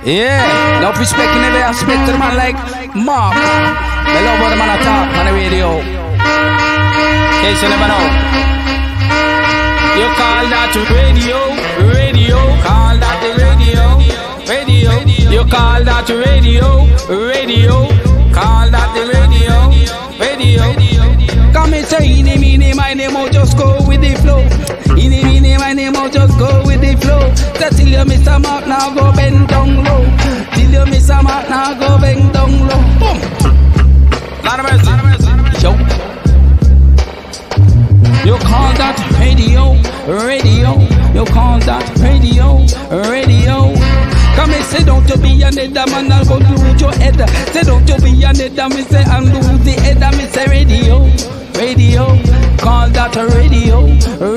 Yeah, no respect in every aspect to the man like Mark. I love how the man talk on the radio. In case you never know. You call that radio, radio. Call that the radio, radio. You call that radio, radio. Call that the radio, radio. Come and say, eeny, meeny, my name, oh, just go with the flow. Eeny, meeny, my name, oh, just go with the flow. So till you miss a mark, now go bend down low. Till you miss a mark, now go bend down low. Boom. Lot of mercy. Yo. You call that radio, radio. You call that radio, radio. Come and say, don't you be another man, I'll go lose your head. Say, don't you be another me, say, and lose the head. I me say, radio, radio. Call that a radio,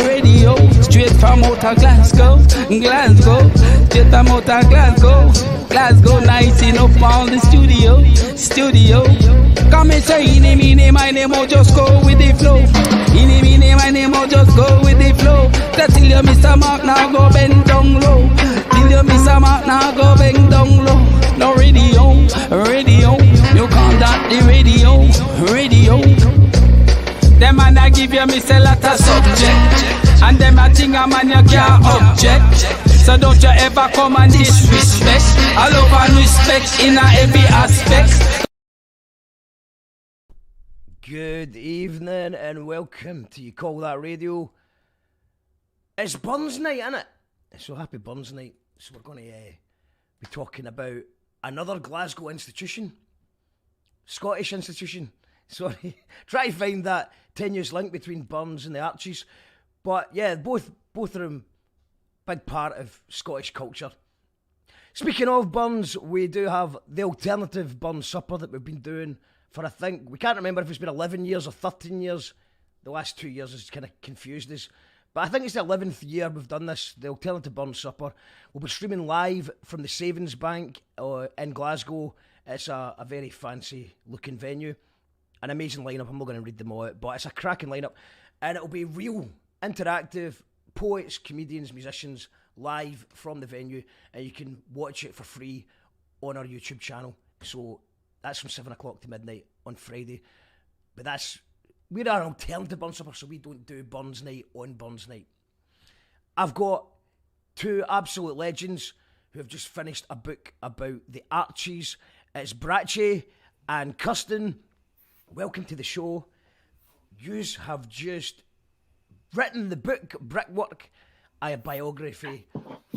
radio. Straight from out of Glasgow, Glasgow. Straight from out of Glasgow, Glasgow. Nice enough for the studio, studio. Come and say, eeny, meeny, my name, oh, just go with the flow. Eeny, meeny, my name, oh, just go with the flow. So till you miss a mark, now go bend down low. Till you miss a mark, now go bend down low. No radio, radio. You call that the radio, radio. Them man I give you miss a lot of subject, and them I think a man you can't object. So don't you ever come and disrespect. I love and respect in a every aspect. Good evening and welcome to You Call That Radio. It's Burns Night, innit? So happy Burns Night. So we're going to be talking about another Glasgow institution, Scottish institution. Sorry, try to find that tenuous link between Burns and the Archies. But yeah, both of them big part of Scottish culture. Speaking of Burns, we do have the alternative Burns supper that we've been doing for, I think, we can't remember if it's been 11 years or 13 years. The last 2 years has kind of confused us. But I think it's the 11th year we've done this, the alternative Burns supper. We'll be streaming live from the Savings Bank in Glasgow. It's a very fancy looking venue. An amazing lineup. I'm not going to read them all out, but it's a cracking lineup. And it'll be real, interactive, poets, comedians, musicians, live from the venue. And you can watch it for free on our YouTube channel. So that's from 7 o'clock to midnight on Friday. But we're an alternative Burns supper, so we don't do Burns Night on Burns Night. I've got two absolute legends who have just finished a book about the Archies. It's Bratchpiece and Kirstin. Welcome to the show. Yous have just written the book, Brickwork, a biography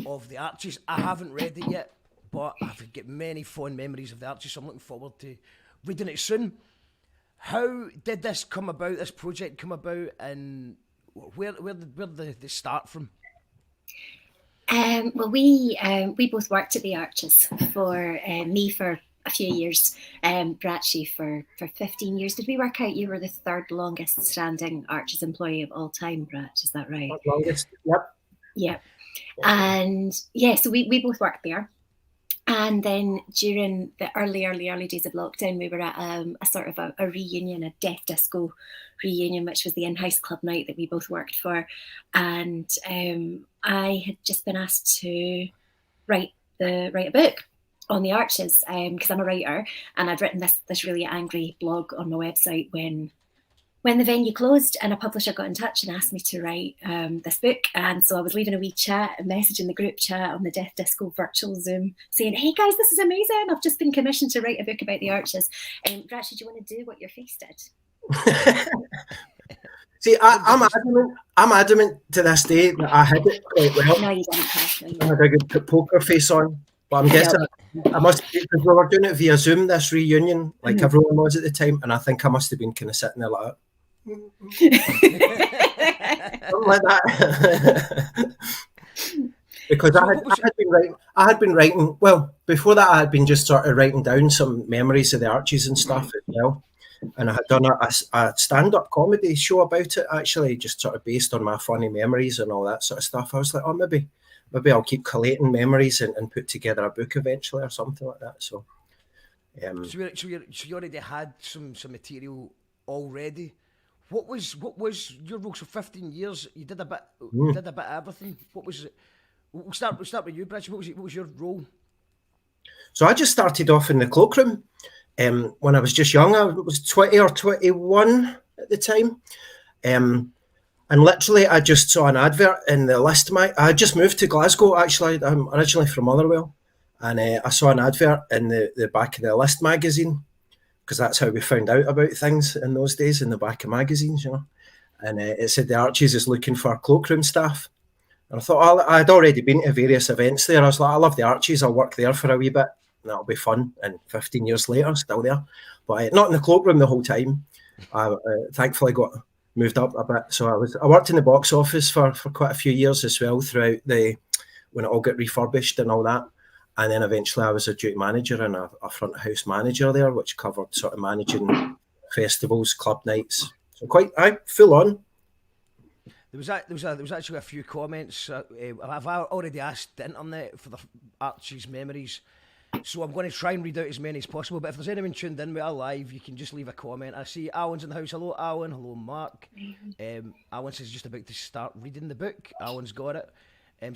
of the Archies. I haven't read it yet, but I've got many fond memories of the Archies, so I'm looking forward to reading it soon. How did this come about, this project come about, and where did they start from? Well, we both worked at the Arches for me for a few years, Bratchie for 15 years. Did we work out you were the third longest standing Arches employee of all time, Bratch? Is that right? Longest, yep. Yep. And yeah, so we both worked there. And then during the early days of lockdown, we were at a sort of a reunion, a death disco reunion, which was the in-house club night that we both worked for. And I had just been asked to write a book on the Arches because I'm a writer, and I'd written this really angry blog on my website when the venue closed, and a publisher got in touch and asked me to write this book. And so I was leaving a wee chat, a message in the group chat on the Death Disco virtual Zoom saying, hey guys, this is amazing. I've just been commissioned to write a book about the Arches. Bratch, do you want to do what your face did? See, I'm adamant to this day that I hid it quite well. No, you didn't, personally. I had a good poker face on. But I'm guessing I must have, because we were doing it via Zoom, this reunion, like everyone was at the time, and I think I must have been kind of sitting there like that. Something like that. Because I had been writing, well, before that I had been just sort of writing down some memories of the Archies and stuff as well. And I had done a stand-up comedy show about it, actually, just sort of based on my funny memories and all that sort of stuff. I was like, oh, maybe I'll keep collating memories and put together a book eventually or something like that. So you already had some material already. What was your role? So 15 years, you did a bit of everything. What was it? We'll start with you, Bratch. What was your role? So I just started off in the cloakroom when I was just young. I was 20 or 21 at the time. And literally, I just saw an advert in the list. I just moved to Glasgow, actually. I'm originally from Motherwell. And I saw an advert in the back of the List magazine, because that's how we found out about things in those days, in the back of magazines, you know. And it said the Archies is looking for cloakroom staff. And I thought, I'd already been to various events there. I was like, I love the Archies. I'll work there for a wee bit. And that'll be fun. And 15 years later, still there. But not in the cloakroom the whole time. I thankfully got moved up a bit. So I worked in the box office for quite a few years as well, throughout when it all got refurbished and all that. And then eventually I was a duty manager and a front of house manager there, which covered sort of managing festivals, club nights. So quite full on. There was actually a few comments. I've already asked the internet for the Archie's memories, so I'm going to try and read out as many as possible. But if there's anyone tuned in with our live, you can just leave a comment. I see Alan's in the house. Hello, Alan. Hello, Mark. Alan says just about to start reading the book. Alan's got it.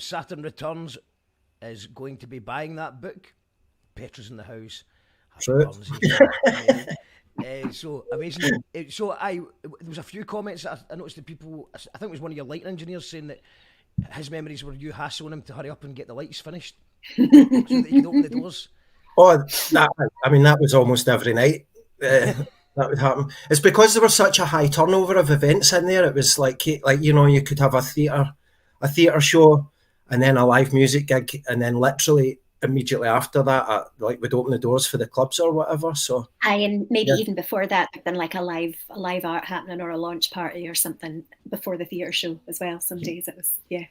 Saturn Returns is going to be buying that book. Petra's in the house. True. So amazing. So there was a few comments that I noticed that people, I think it was one of your lighting engineers, saying that his memories were you hassling him to hurry up and get the lights finished so that he could open the doors. Oh, that was almost every night. That would happen. It's because there was such a high turnover of events in there. It was like you know, you could have a theatre show and then a live music gig, and then literally immediately after that, we'd open the doors for the clubs or whatever. So and maybe even before that, there'd been like a live art happening or a launch party or something before the theatre show as well. Some days it was A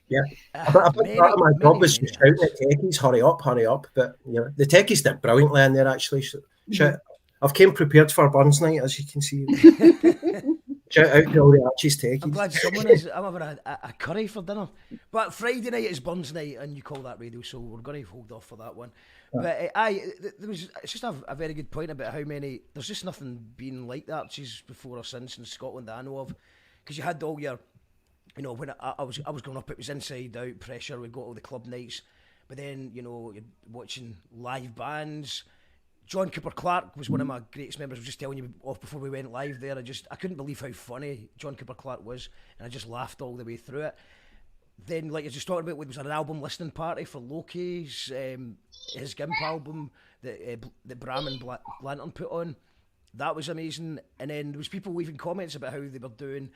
big part of my job was just shouting at techies, hurry up. But you know, the techies did brilliantly in there actually. I've came prepared for Burns night, as you can see. Shout out to all the Archies techies. I'm glad someone is. I'm having a curry for dinner. But Friday night is Burns night, and you call that radio, so we're going to hold off for that one. But it's just a very good point about how many. There's just nothing been like the Archies before or since in Scotland that I know of, because you had all your, you know, when I was growing up, it was inside out pressure. We'd go to all the club nights, but then you know you're watching live bands. John Cooper Clarke was one of my greatest members. I was just telling you off before we went live there. I couldn't believe how funny John Cooper Clarke was, and I just laughed all the way through it. Then, like I was just talking about, there was an album listening party for Loki's, his Gimp album that Bram and Lantern put on. That was amazing. And then there was people leaving comments about how they were doing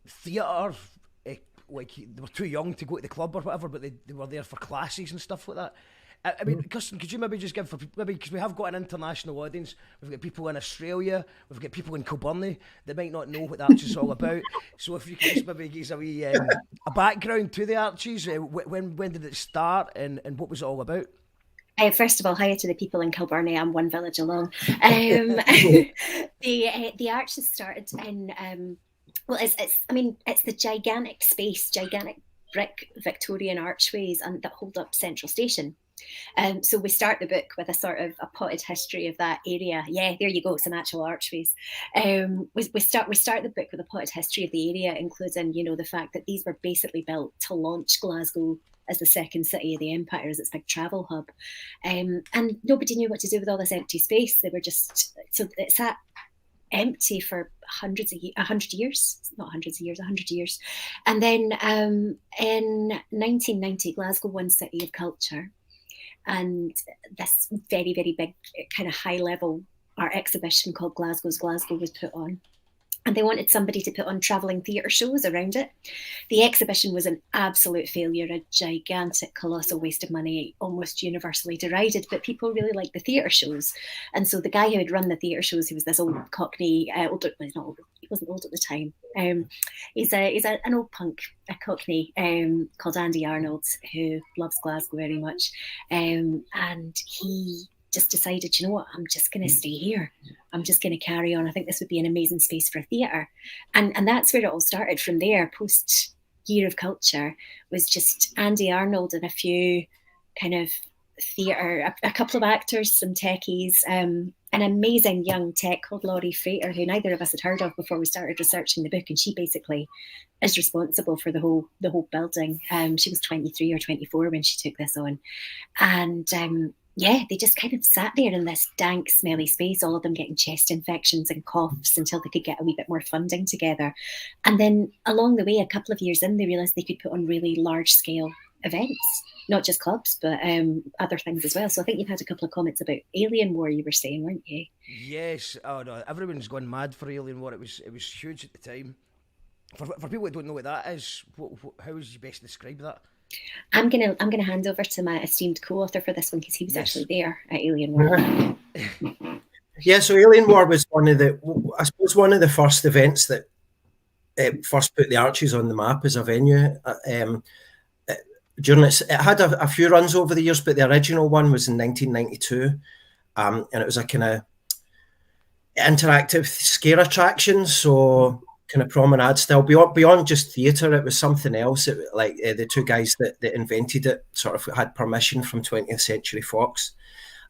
theatre. Like they were too young to go to the club or whatever, but they were there for classes and stuff like that. I mean, Kirstin, could you maybe just give because we have got an international audience. We've got people in Australia, we've got people in Kilburnie that might not know what the Archies is all about. So if you could just maybe give us a wee a background to the Archies, when did it start and what was it all about? First of all, hi to the people in Kilburnie. I'm one village along. The Archies started in it's the gigantic brick Victorian archways and that hold up Central Station. So we start the book with a sort of a potted history of that area. Yeah, there you go, some actual archways. We start the book with a potted history of the area, including, you know, the fact that these were basically built to launch Glasgow as the second city of the empire, as its big travel hub. And nobody knew what to do with all this empty space. They were just, so it sat empty for 100 years. Not hundreds of years, 100 years. And then in 1990, Glasgow won City of Culture. And this very, very big kind of high level art exhibition called Glasgow's Glasgow was put on. And they wanted somebody to put on travelling theatre shows around it. The exhibition was an absolute failure, a gigantic, colossal waste of money, almost universally derided, but people really liked the theatre shows. And so the guy who had run the theatre shows, he was this old Cockney, he wasn't old at the time. He's an old punk, a Cockney called Andy Arnold, who loves Glasgow very much. And he just decided, you know what, I'm just going to stay here. I'm just going to carry on. I think this would be an amazing space for theatre. And that's where it all started from there. Post Year of Culture was just Andy Arnold and a few kind of theatre, a couple of actors, some techies, an amazing young tech called Laurie Frater, who neither of us had heard of before we started researching the book. And she basically is responsible for the whole building. She was 23 or 24 when she took this on. And yeah, they just kind of sat there in this dank, smelly space, all of them getting chest infections and coughs until they could get a wee bit more funding together. And then along the way, a couple of years in, they realised they could put on really large-scale events, not just clubs, but other things as well. So I think you've had a couple of comments about Alien War, you were saying, weren't you? Yes. Oh no, everyone's gone mad for Alien War. It was huge at the time. For people who don't know what that is, how would you best describe that? I'm gonna hand over to my esteemed co-author for this one because he was actually there at Alien War. Yeah, so Alien War was one of the first events that first put the Archies on the map as a venue. It had a few runs over the years, but the original one was in 1992, and it was a kind of interactive scare attraction. So kind of promenade style, beyond just theatre, it was something else. The two guys that invented it sort of had permission from 20th Century Fox,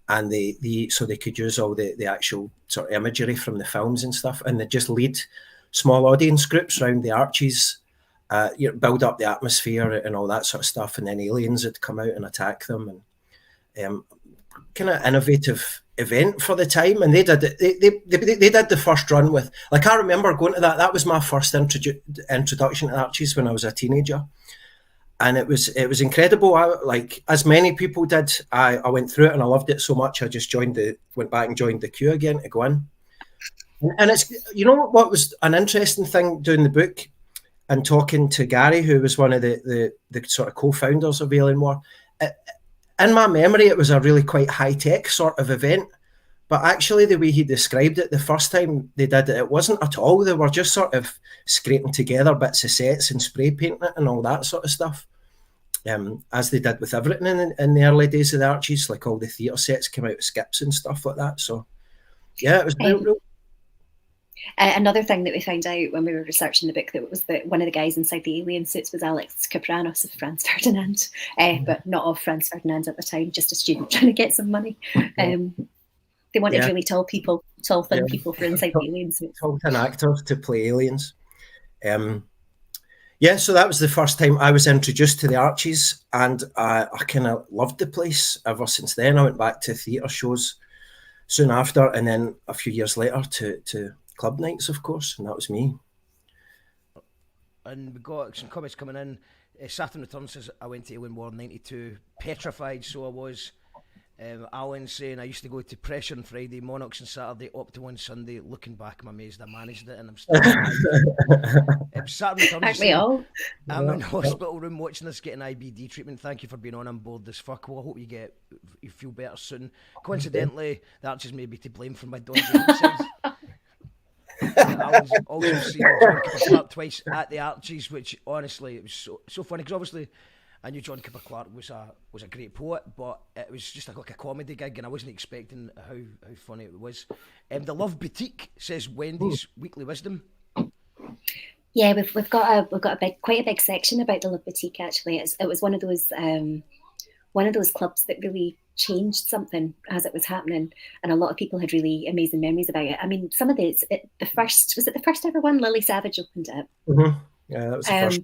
and so they could use all the actual sort of imagery from the films and stuff, and they just lead small audience groups around the Archies, build up the atmosphere and all that sort of stuff, and then aliens would come out and attack them, and kind of innovative event for the time. And they did the first run with, like, I remember going to that was my first introduction to Archies when I was a teenager, and it was incredible. As many people did, I went through it and I loved it so much I just went back and joined the queue again to go in. And it's, what was an interesting thing doing the book and talking to Gary, who was one of the sort of co-founders of Alien War. In my memory, it was a really quite high-tech sort of event, but actually the way he described it, the first time they did it, it wasn't at all. They were just sort of scraping together bits of sets and spray painting it and all that sort of stuff, as they did with everything in the early days of the Archies. Like, all the theatre sets came out with skips and stuff like that. So, yeah, it was real. Another thing that we found out when we were researching the book, that was that one of the guys inside the alien suits was Alex Kapranos of Franz Ferdinand, but not of Franz Ferdinand at the time, just a student trying to get some money. They wanted really tall, thin people for inside the alien suits. Tall, thin actors to play aliens. So that was the first time I was introduced to the Archies, and I kind of loved the place ever since then. I went back to theatre shows soon after, and then a few years later to club nights, of course, and that was me. And we got some comments coming in. Saturn Return says, I went to Alien War 92, petrified, so I was. Alan saying, I used to go to Pressure on Friday, Monarchs on Saturday, Opto on Sunday. Looking back, I'm amazed I managed it, and I'm still Saturn Return. Aren't we all? I'm in the hospital room watching this, getting IBD treatment. Thank you for being on board as fuck. Well, I hope you feel better soon. Coincidentally, the Archies may be to blame for my dodgy exercise. I was also seeing John Cooper-Clarke twice at the Archies, which honestly, it was so funny, because obviously I knew John Cooper-Clarke was a great poet, but it was just like a comedy gig, and I wasn't expecting how funny it was. The Love Boutique says Wendy's Weekly Wisdom. Yeah, we've got quite a big section about the Love Boutique. Actually, it was one of those clubs that really changed something as it was happening, and a lot of people had really amazing memories about it. I mean, some of the first ever one? Lily Savage opened it. Mm-hmm. Yeah, that was the first.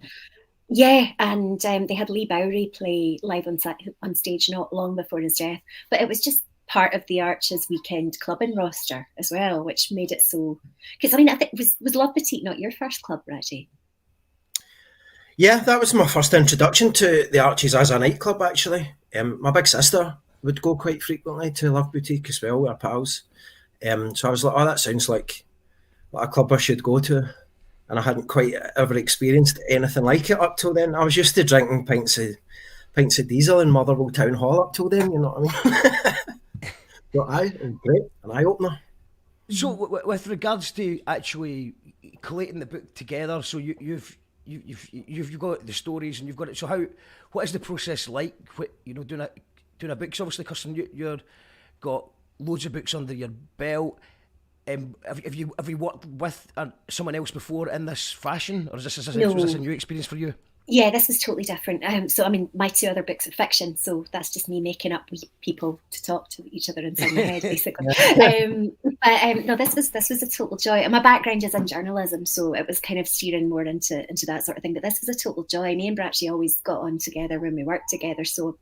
Yeah, and they had Lee Bowery play live on stage not long before his death. But it was just part of the Arches weekend clubbing roster as well, which made it so. Because I mean, I think was Love Boutique not your first club, Reggie? Yeah, that was my first introduction to the Archies as a nightclub, actually. My big sister would go quite frequently to Love Boutique as well, our pals. So I was like, oh, that sounds like a club I should go to. And I hadn't quite ever experienced anything like it up till then. I was used to drinking pints of diesel in Motherwell Town Hall up till then, you know what I mean? But it was great, an eye-opener. So with regards to actually collating the book together, so you've got the stories and you've got it. So what is the process like? Doing a book? So obviously, Kirstin, you've got loads of books under your belt. Have you worked with someone else before in this fashion, or was this a new experience for you? Yeah, this was totally different. So I mean, my two other books are fiction, so that's just me making up people to talk to each other inside my head, basically. No, this was a total joy. And my background is in journalism, so it was kind of steering more into that sort of thing. But this was a total joy. Me and Bratchie always got on together when we worked together. So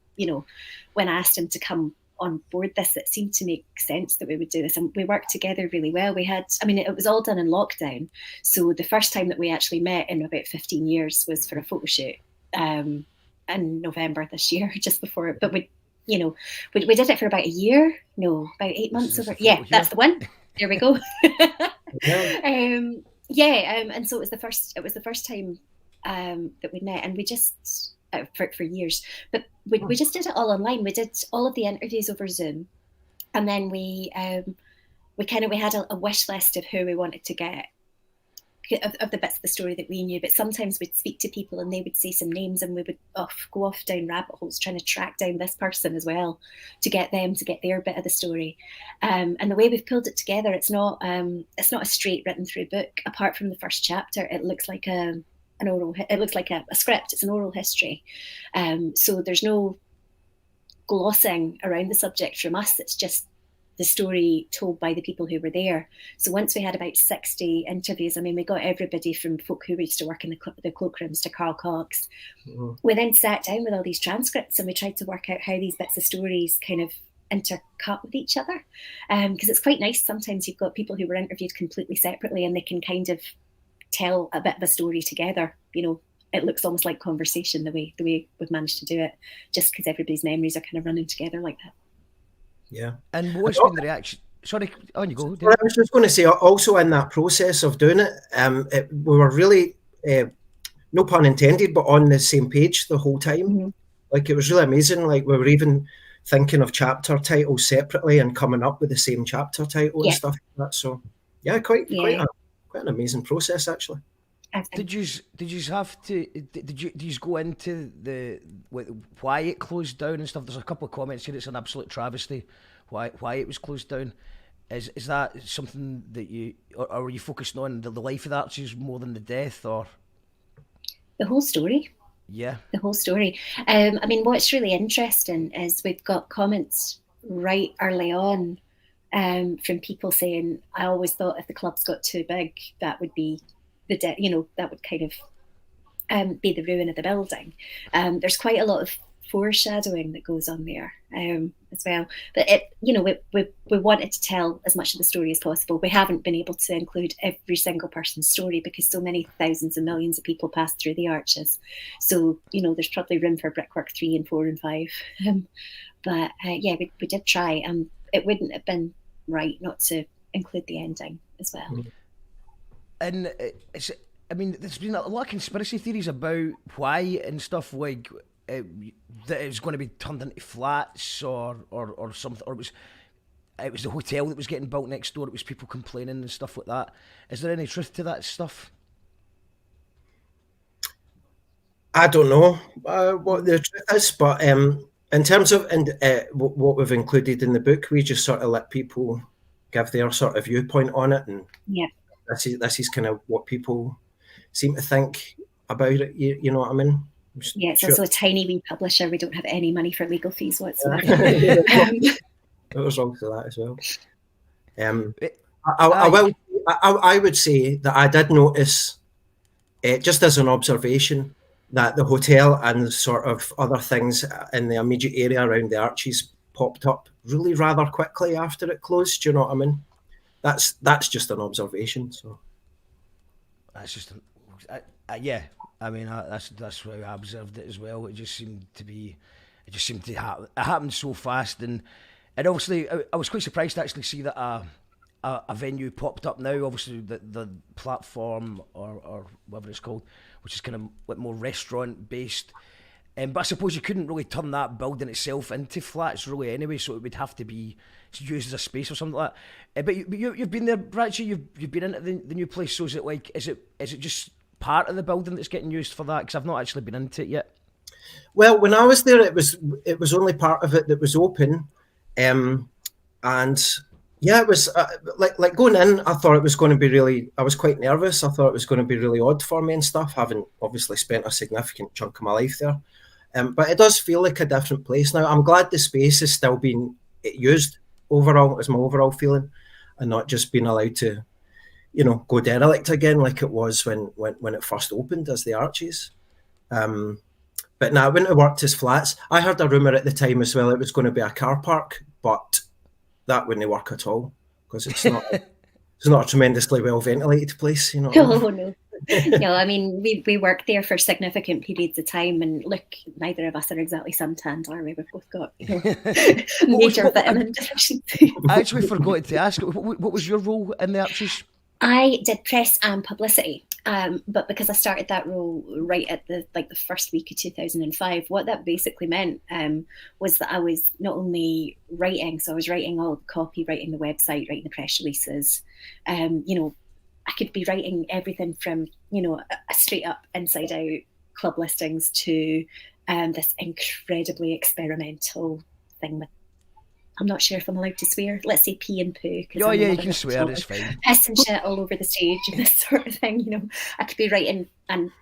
when I asked him to come on board this, it seemed to make sense that we would do this, and we worked together really well. It was all done in lockdown, so the first time that we actually met in about 15 years was for a photo shoot in November this year, just before. But we did it for about a year, about 8 months over. Yeah, that's the one. There we go. And so it was the first time that we met, and we just for years, but we just did it all online. We did all of the interviews over Zoom, and then we had a wish list of who we wanted to get, of the bits of the story that we knew. But sometimes we'd speak to people and they would say some names, and we would go off down rabbit holes trying to track down this person as well to get their bit of the story. And the way we've pulled it together, it's not a straight written through book. Apart from the first chapter, it looks like a script. It's an oral history. So there's no glossing around the subject from us. It's just the story told by the people who were there. So once we had about 60 interviews, we got everybody from folk who used to work in the cloakrooms to Carl Cox. Mm-hmm. We then sat down with all these transcripts and we tried to work out how these bits of stories kind of intercut with each other. Because it's quite nice. Sometimes you've got people who were interviewed completely separately and they can kind of tell a bit of a story together. It looks almost like conversation the way we've managed to do it, just because everybody's memories are kind of running together like that. Yeah. And what's been the reaction? Sorry, on you go. Well, I was just going to say, also in that process of doing it, we were really, no pun intended, but on the same page the whole time. Mm-hmm. Like, it was really amazing. Like, we were even thinking of chapter titles separately and coming up with the same chapter title and stuff like that. So, yeah, quite an amazing process, actually. Did you go into why it closed down and stuff? There's a couple of comments here. It's an absolute travesty why it was closed down. Is that something that or are you focusing on the life of the Archies more than the death, or the whole story? Yeah, the whole story. What's really interesting is we've got comments right early on from people saying, I always thought if the clubs got too big, that would be that would kind of be the ruin of the building. There's quite a lot of foreshadowing that goes on there as well. But we wanted to tell as much of the story as possible. We haven't been able to include every single person's story because so many thousands and millions of people pass through the arches. So there's probably room for Brickwork 3 and 4 and 5. We did try, and it wouldn't have been right not to include the ending as well. Mm-hmm. And there's been a lot of conspiracy theories about why and stuff, like that it was going to be turned into flats or something, or it was the hotel that was getting built next door. It was people complaining and stuff like that. Is there any truth to that stuff? I don't know what the truth is, but in terms of what we've included in the book, we just sort of let people give their sort of viewpoint on it, and this is kind of what people seem to think about it. You know what I mean? Yeah, it's also a tiny wee publisher. We don't have any money for legal fees whatsoever. It was wrong to that as well. I would say that I did notice, just as an observation, that the hotel and sort of other things in the immediate area around the Archies popped up really rather quickly after it closed. Do you know what I mean? That's just an observation. So that's just that's why I observed it as well. It just seemed to happen. It happened so fast, and obviously I was quite surprised to actually see that a venue popped up now. Obviously the platform or whatever it's called, which is kind of like more restaurant based. But I suppose you couldn't really turn that building itself into flats really anyway, so it would have to be used as a space or something like that. But you've been there, Bratchie. You've been into the new place. So is it just part of the building that's getting used for that? Because I've not actually been into it yet. Well, when I was there, it was only part of it that was open, and yeah, it was like going in. I thought it was going to be really. I was quite nervous. I thought it was going to be really odd for me and stuff, having obviously spent a significant chunk of my life there. But it does feel like a different place now. I'm glad the space is still being used overall, is my overall feeling, and not just being allowed to, go derelict again like it was when it first opened as the Archies. But no, it wouldn't have worked as flats. I heard a rumour at the time as well it was going to be a car park but that wouldn't work at all because it's not it's not a tremendously well ventilated place, you know. No. No, I mean, we worked there for significant periods of time, and look, neither of us are exactly suntanned, are we? We've both got major vitamin deficiency. I actually forgot to ask, what was your role in the Arches? I did press and publicity, but because I started that role right at the first week of 2005, what that basically meant was that I was not only writing, so I was writing all the copy, writing the website, writing the press releases, I could be writing everything from, a straight up inside out club listings to this incredibly experimental thing with, I'm not sure if I'm allowed to swear. Let's say pee and poo. Oh yeah, you can swear, it's fine. Piss and shit all over the stage and this sort of thing, I could be writing and,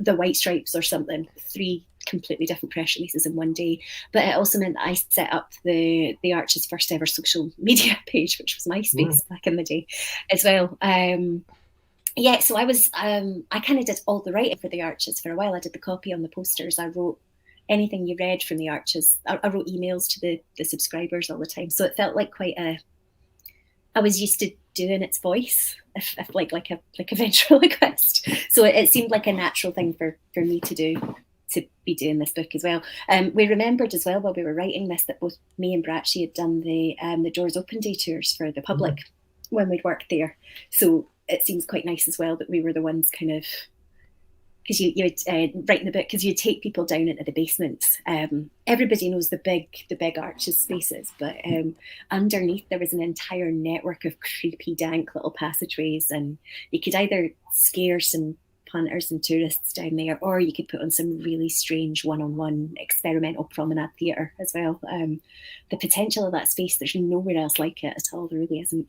the White Stripes or something, 3 completely different press releases in one day. But it also meant that I set up the Arches' first ever social media page, which was MySpace back in the day as well. So I was I kind of did all the writing for the Arches for a while. I did the copy on the posters. I wrote anything you read from the Arches. I wrote emails to the subscribers all the time. So it felt like I was used to doing its voice, if like a ventriloquist. So it seemed like a natural thing for me to do, to be doing this book as well. We remembered as well while we were writing this that both me and Bratchie had done the Doors Open Day tours for the public when we'd worked there. So it seems quite nice as well that we were the ones kind of, because you would write in the book, because you take people down into the basements. Everybody knows the big Arches spaces, but underneath there was an entire network of creepy, dank little passageways, and you could either scare some punters and tourists down there, or you could put on some really strange one-on-one experimental promenade theatre as well. The potential of that space, there's nowhere else like it at all. There really isn't.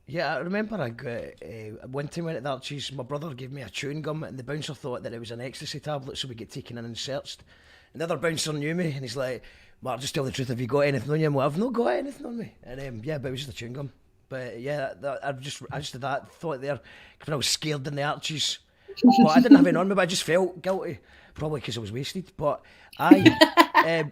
Yeah, I remember one time I went at the Arches, my brother gave me a chewing gum and the bouncer thought that it was an ecstasy tablet, so we get taken in and searched. And the other bouncer knew me and he's like, "Mark, just tell the truth, have you got anything on you?" I'm like, "I've not got anything on me." And but it was just a chewing gum. But yeah, I just did that thought there when I was scared in the Arches. But I didn't have it on me, but I just felt guilty, probably because I was wasted. But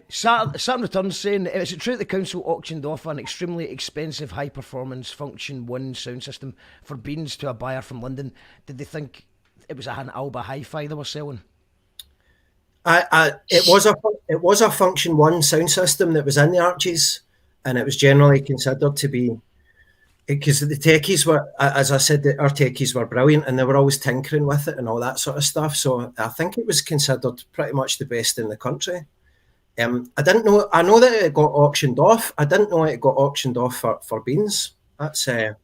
Saturn Returns saying, "Is it true that the council auctioned off an extremely expensive high-performance Function 1 sound system for beans to a buyer from London? Did they think it was an Alba Hi-Fi they were selling?" It was a Function 1 sound system that was in the Arches, and it was generally considered to be, because the techies were, as I said, our techies were brilliant and they were always tinkering with it and all that sort of stuff. So I think it was considered pretty much the best in the country. I didn't know. I know that it got auctioned off. I didn't know it got auctioned off for beans. That's it's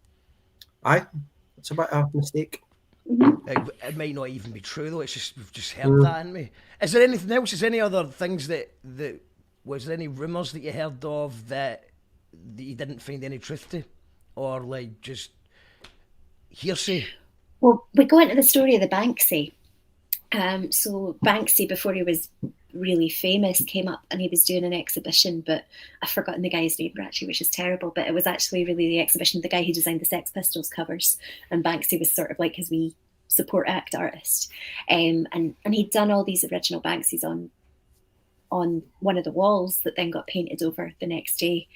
a bit of a mistake. It might not even be true though. It's just we've just heard that, haven't we? Is there anything else? Is there any other things that was there any rumours that you heard of that you didn't find any truth to, or like just hearsay? Well, we go into the story of the Banksy. So Banksy, before he was really famous, came up and he was doing an exhibition, but I've forgotten the guy's name actually, which is terrible, but it was actually really the exhibition of the guy who designed the Sex Pistols covers, and Banksy was sort of like his wee support act artist, and he'd done all these original Banksys on one of the walls that then got painted over the next day,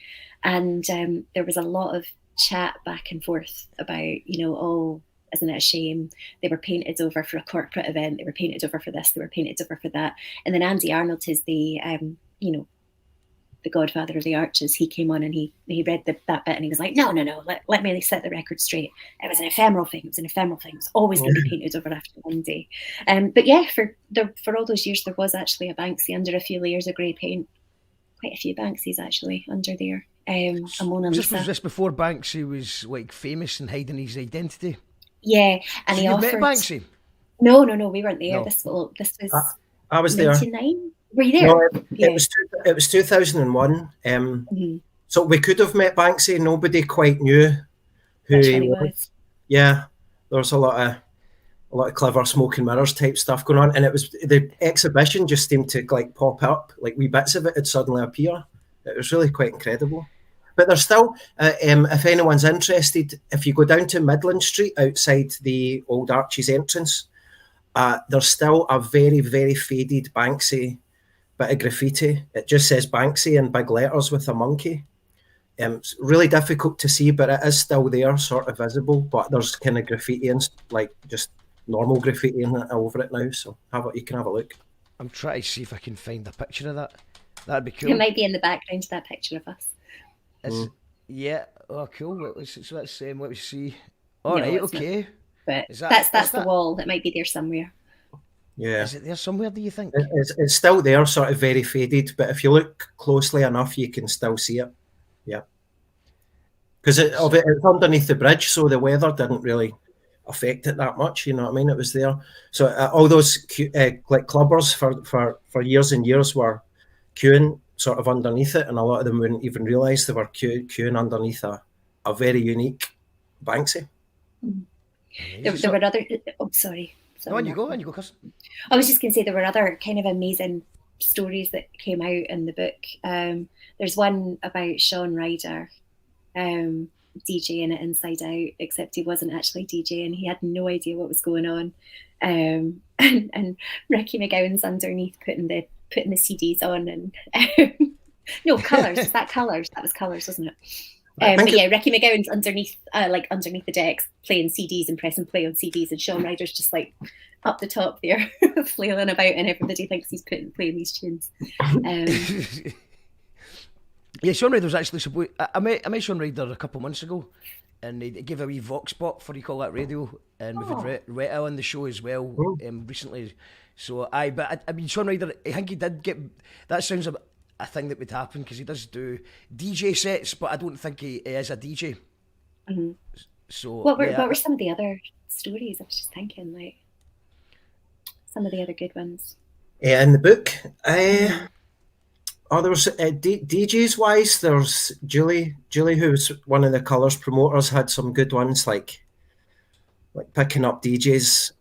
and there was a lot of chat back and forth about, oh, isn't it a shame? They were painted over for a corporate event. They were painted over for this. They were painted over for that. And then Andy Arnold, who's the godfather of the Arches, he came on and he read that bit and he was like, no, let me set the record straight. It was an ephemeral thing. It was always going to be painted over after one day. But yeah, for all those years, there was actually a Banksy under a few layers of grey paint. Quite a few Banksys actually under there. Was this before Banksy was like famous and hiding his identity? Yeah, and so he offered. Met Banksy? No, we weren't there. No. This was. I was 99? there. Were you there? No, it was 2001. So we could have met Banksy. Nobody quite knew who he was. Yeah, there was a lot of clever smoke and mirrors type stuff going on, and it was the exhibition just seemed to like pop up, like wee bits of it would suddenly appear. It was really quite incredible. But there's still, if anyone's interested, if you go down to Midland Street outside the old Arches entrance, there's still a very, very faded Banksy bit of graffiti. It just says Banksy in big letters with a monkey. It's really difficult to see, but it is still there, sort of visible. But there's kind of graffiti and like just normal graffiti over it now. So you can have a look. I'm trying to see if I can find a picture of that. That'd be cool. It might be in the background to that picture of us. Yeah. Oh, cool. Let's let me see. All right. Okay. But that's the wall. It might be there somewhere. Yeah. Is it there somewhere, do you think? It's still there, sort of very faded, but if you look closely enough, you can still see it. Yeah. Because it's underneath the bridge, so the weather didn't really affect it that much, you know what I mean? It was there. So all those like clubbers for years and years were queuing sort of underneath it, and a lot of them wouldn't even realise they were queuing underneath a very unique Banksy. There were other... Oh, sorry. On you go, Kirstin. I was just going to say there were other kind of amazing stories that came out in the book. There's one about Sean Ryder DJing it Inside Out, except he wasn't actually DJing. He had no idea what was going on. And Ricky McGowan's underneath putting the CDs on, and no, Colours. Is that Colours? That was Colours, wasn't it? But yeah, Ricky McGowan's underneath the decks playing CDs and pressing play on CDs, and Sean Ryder's just like up the top there flailing about, and everybody thinks he's playing these tunes. Yeah, Sean Ryder was actually I met Sean Ryder a couple of months ago, and he gave a wee vox spot for You Call That Radio, and we've had Retta on the show as well recently. So I mean, Sean Ryder, I think he did get that. Sounds a thing that would happen, because he does do DJ sets, but I don't think he is a DJ. Mm-hmm. So what were some of the other stories? I was just thinking, like, some of the other good ones. Yeah, in the book, there was DJs wise. There's Julie, who was one of the Colours promoters, had some good ones, like picking up DJs.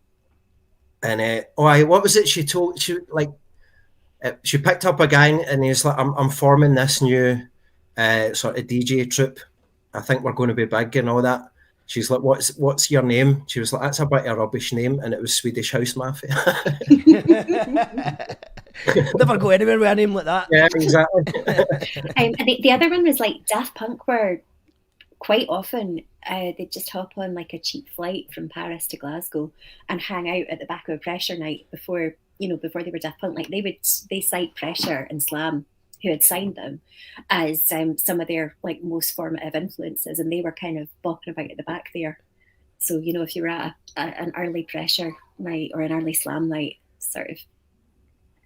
And what was it? She picked up a guy, and he was like, "I'm forming this new sort of DJ troupe. I think we're going to be big and all that." She's like, "What's your name?" She was like, "That's a bit of a rubbish name," and it was Swedish House Mafia. Never go anywhere with a name like that. Yeah, exactly. And the other one was like Daft Punk were quite often they'd just hop on like a cheap flight from Paris to Glasgow and hang out at the back of a Pressure night before they were Daft Punk. Like they cite Pressure and Slam, who had signed them, as some of their like most formative influences, and they were kind of bopping about at the back there. So if you were at an early Pressure night or an early Slam night, sort of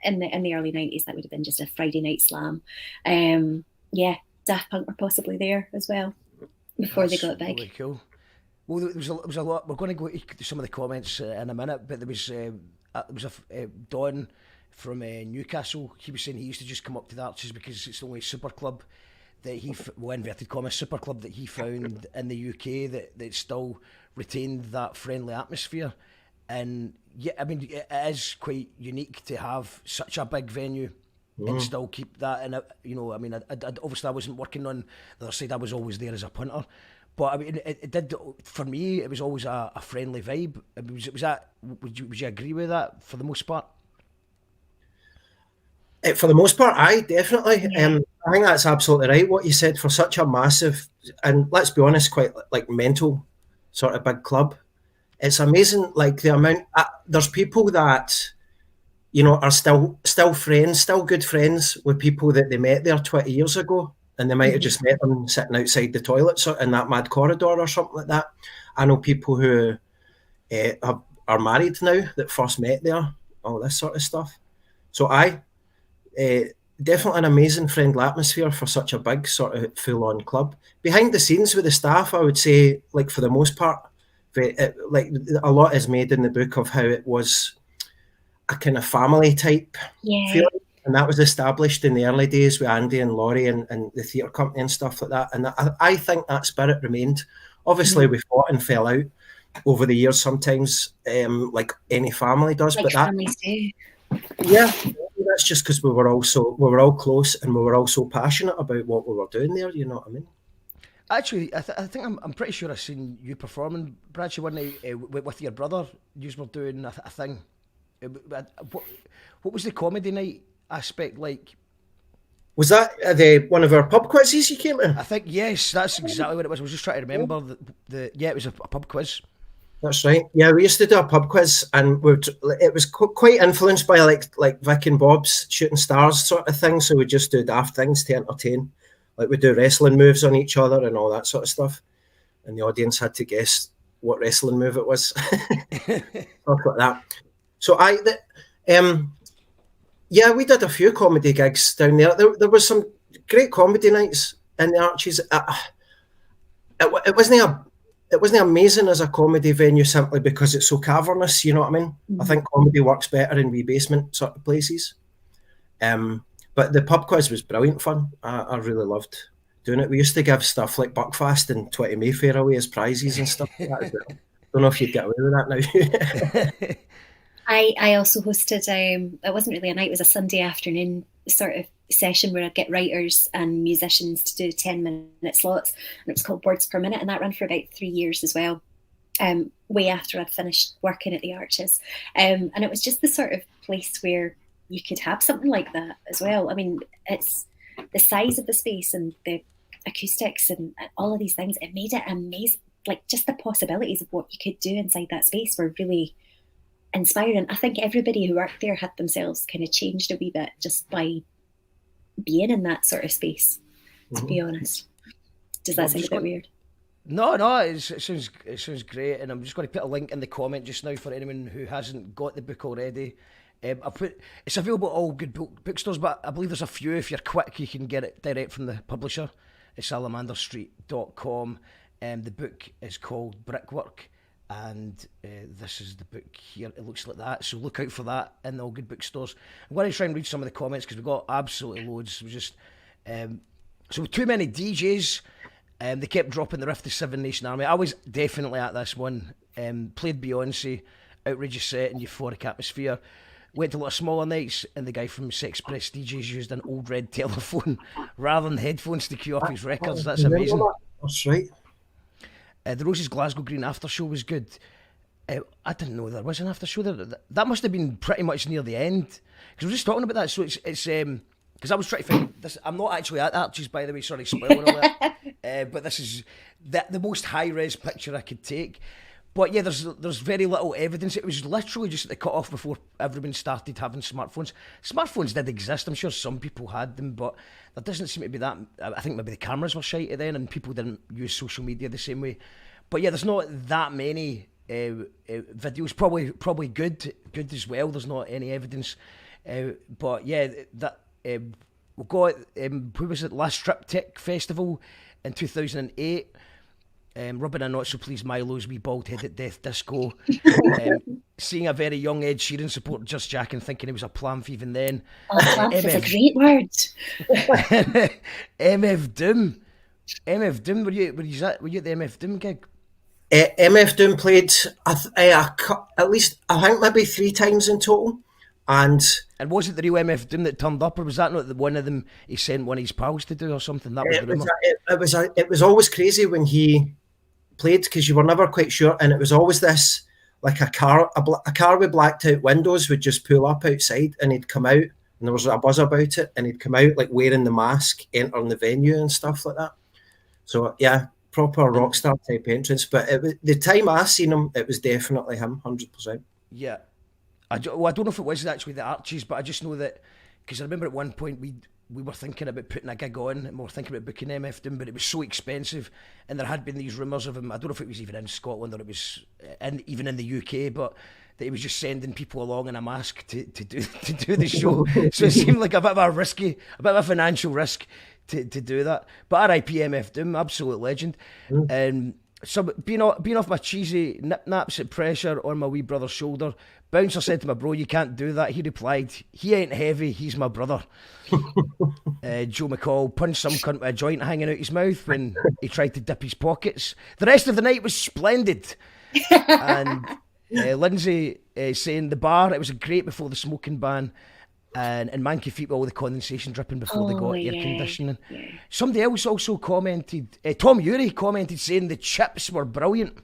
in the early 90s, that would have been just a Friday night Slam. Yeah, Daft Punk were possibly there as well before they got big. Really cool. Well, there was a lot. We're going to go to some of the comments in a minute, but there was Don from Newcastle. He was saying he used to just come up to the Arches because it's the only super club that inverted commas, super club that he found in the UK that still retained that friendly atmosphere. And yeah, I mean, it is quite unique to have such a big venue and still keep that. And I mean, I obviously I wasn't working on the other side. I was always there as a punter. But I mean, it did, for me, it was always a friendly vibe. Would you agree with that for the most part? For the most part, definitely. I think that's absolutely right, what you said. For such a massive, and let's be honest, quite like mental sort of big club, it's amazing, like the amount, there's people that, are still friends, still good friends with people that they met there 20 years ago. And they might have just met them sitting outside the toilets in that mad corridor or something like that. I know people who are married now that first met there, all this sort of stuff. So definitely an amazing friendly atmosphere for such a big sort of full-on club. Behind the scenes with the staff, I would say, like for the most part, like a lot is made in the book of how it was a kind of family type feeling. And that was established in the early days with Andy and Laurie and the theatre company and stuff like that. And I think that spirit remained. Obviously, we fought and fell out over the years sometimes, like any family does. Like families do. Yeah, that's just because we were all close and we were all so passionate about what we were doing there. You know what I mean? Actually, I think I'm pretty sure I've seen you performing, Bratchie, one night with your brother. You were doing a thing. What was the comedy night? aspect like? Was that one of our pub quizzes you came to? I think, yes, that's exactly what it was. I was just trying to remember. It was a pub quiz. That's right. Yeah, we used to do a pub quiz, and it was quite influenced by like Vic and Bob's Shooting Stars sort of thing. So we just do daft things to entertain. Like we do wrestling moves on each other and all that sort of stuff. And the audience had to guess what wrestling move it was. Stuff like that. So yeah, we did a few comedy gigs down there. There was some great comedy nights in the Arches. It wasn't amazing as a comedy venue simply because it's so cavernous. You know what I mean? Mm-hmm. I think comedy works better in wee basement sort of places. But the pub quiz was brilliant fun. I really loved doing it. We used to give stuff like Buckfast and 20 Mayfair away as prizes and stuff like that as well. Don't know if you'd get away with that now. I also hosted, it wasn't really a night, it was a Sunday afternoon sort of session where I'd get writers and musicians to do 10-minute slots, and it was called Words Per Minute, and that ran for about 3 years as well, way after I'd finished working at the Arches. And it was just the sort of place where you could have something like that as well. I mean, it's the size of the space and the acoustics and all of these things, it made it amazing. Like, just the possibilities of what you could do inside that space were really inspiring. I think everybody who worked there had themselves kind of changed a wee bit just by being in that sort of space, to be honest. Does that sound a bit weird? No, it sounds great, and I'm just going to put a link in the comment just now for anyone who hasn't got the book already. It's available at all good bookstores, but I believe there's a few. If you're quick, you can get it direct from the publisher. It's salamanderstreet.com. The book is called Brickwork, and this is the book here. It looks like that, so look out for that in all good bookstores. I'm going to try and read some of the comments because we've got absolutely loads. We just so too many DJs. They kept dropping the riff to Seven Nation Army. I was definitely at this one. Played Beyonce, outrageous set and euphoric atmosphere. Went to a lot of smaller nights, and the guy from Sex Press DJs used an old red telephone rather than headphones to cue up his records. That's amazing. That's right. The Roses Glasgow Green after show was good. I didn't know there was an after show there. That must have been pretty much near the end, because we're just talking about that. So it's because I was trying to find this. I'm not actually at Arches, by the way. Sorry, spoiling all that. But this is the most high res picture I could take. But yeah, there's very little evidence. It was literally just at the cut-off before everyone started having smartphones. Smartphones did exist. I'm sure some people had them, but there doesn't seem to be that. I think maybe the cameras were shite then, and people didn't use social media the same way. But yeah, there's not that many videos. Probably good as well. There's not any evidence. But yeah, that we got who was it? Last Triptych Festival in 2008. Rubbing a Not So Pleased Milo's wee bald head at Death Disco. Seeing a very young Ed Sheeran support Just Jack and thinking he was a plamp even then. Oh, plamp is a great word. MF Doom. Were you at the MF Doom gig? MF Doom played at least, I think, maybe 3 times in total. And was it the real MF Doom that turned up, or was that not the one of them he sent one of his pals to do or something? That was the rumour. It was always crazy when he played, because you were never quite sure, and it was always this, like a car with blacked out windows would just pull up outside, and he'd come out, and there was a buzz about it, and he'd come out like wearing the mask, entering the venue and stuff like that. So yeah, proper rock star type entrance. But the time I seen him, it was definitely him, 100%. Yeah. I don't know if it was actually the Arches, but I just know that, because I remember at one point we were thinking about putting a gig on, and we were thinking about booking MF Doom, but it was so expensive, and there had been these rumours of him. I don't know if it was even in Scotland or it was even in the UK, but that he was just sending people along in a mask to do the show. So it seemed like a bit of a financial risk to do that. But RIP MF Doom, absolute legend. So being off my cheesy nip-naps at pressure on my wee brother's shoulder, Bouncer said to my bro, "You can't do that." He replied, "He ain't heavy, he's my brother." Joe McCall punched some cunt with a joint hanging out his mouth when he tried to dip his pockets. The rest of the night was splendid. And Lindsay saying the bar, it was great before the smoking ban. And Manky Feet with all the condensation dripping before they got air conditioning. Yeah. Somebody else also commented, Tom Urey commented saying the chips were brilliant.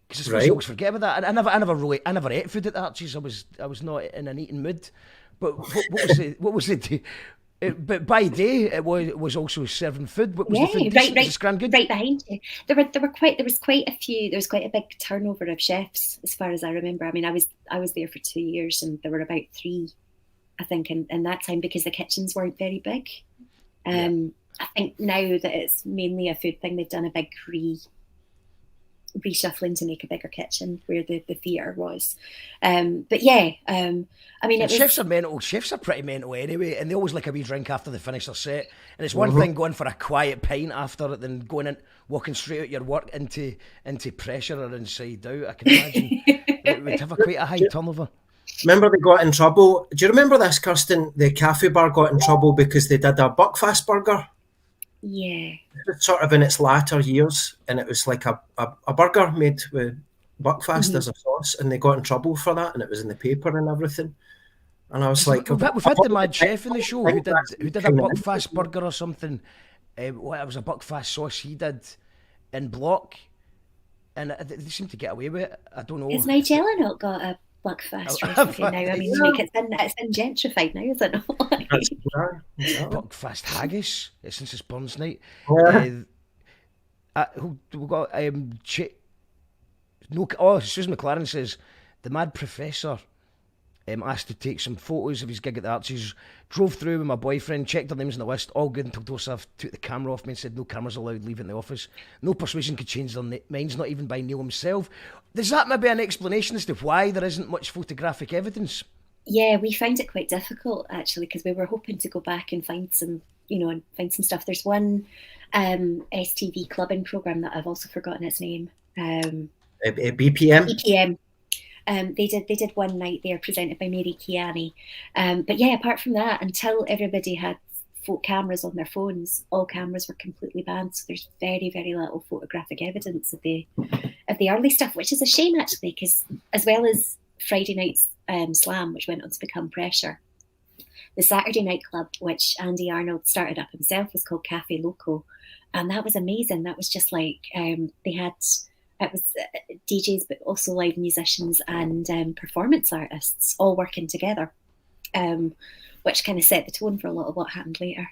Because I suppose you always forget about that. I never ate food at the Arches. I was not in an eating mood. But what was the but by day it was also serving food. What was the food? Right behind you. There was quite a big turnover of chefs, as far as I remember. I mean, I was there for 2 years, and there were about 3, I think, in that time, because the kitchens weren't very big. I think now that it's mainly a food thing, they've done a big reshuffling to make a bigger kitchen where the theatre was. But yeah, I mean, chefs are mental. Chefs are pretty mental anyway, and they always like a wee drink after they finish their set. And it's one thing going for a quiet pint after it than going in, walking straight out your work into pressure or inside out. I can imagine it would have quite a high turnover. Remember they got in trouble? Do you remember this, Kirstin? The cafe bar got in trouble because they did a Buckfast burger. Yeah. It was sort of in its latter years, and it was like a burger made with Buckfast as a sauce, and they got in trouble for that, and it was in the paper and everything. And I was like, we've had the mad chef in the show who did a Buckfast burger or something. It was a Buckfast sauce he did in block, and they seem to get away with it. I don't know. Has Nigella not got a Buckfast recipe now? I mean, it's been gentrified now, is it not? Buckfast haggis since it's Burns night. Yeah. We've got Susan McLaren says the mad professor asked to take some photos of his gig at the Arches. Drove through with my boyfriend, checked their names on the list, all good until Joseph took the camera off me and said no cameras allowed leaving the office. No persuasion could change their minds, not even by Neil himself. Is that maybe an explanation as to why there isn't much photographic evidence? Yeah, we found it quite difficult actually, because we were hoping to go back and find some stuff. There's one STV clubbing programme that I've also forgotten its name. BPM. BPM. They did one night there, presented by Mary Kiani. But yeah, apart from that, until everybody had cameras on their phones, all cameras were completely banned. So there's very, very little photographic evidence of the early stuff, which is a shame actually, because as well as Friday night's Slam, which went on to become Pressure, the Saturday night club, which Andy Arnold started up himself, was called Cafe Loco, and that was amazing. That was just like it was DJs, but also live musicians and performance artists all working together, which kind of set the tone for a lot of what happened later.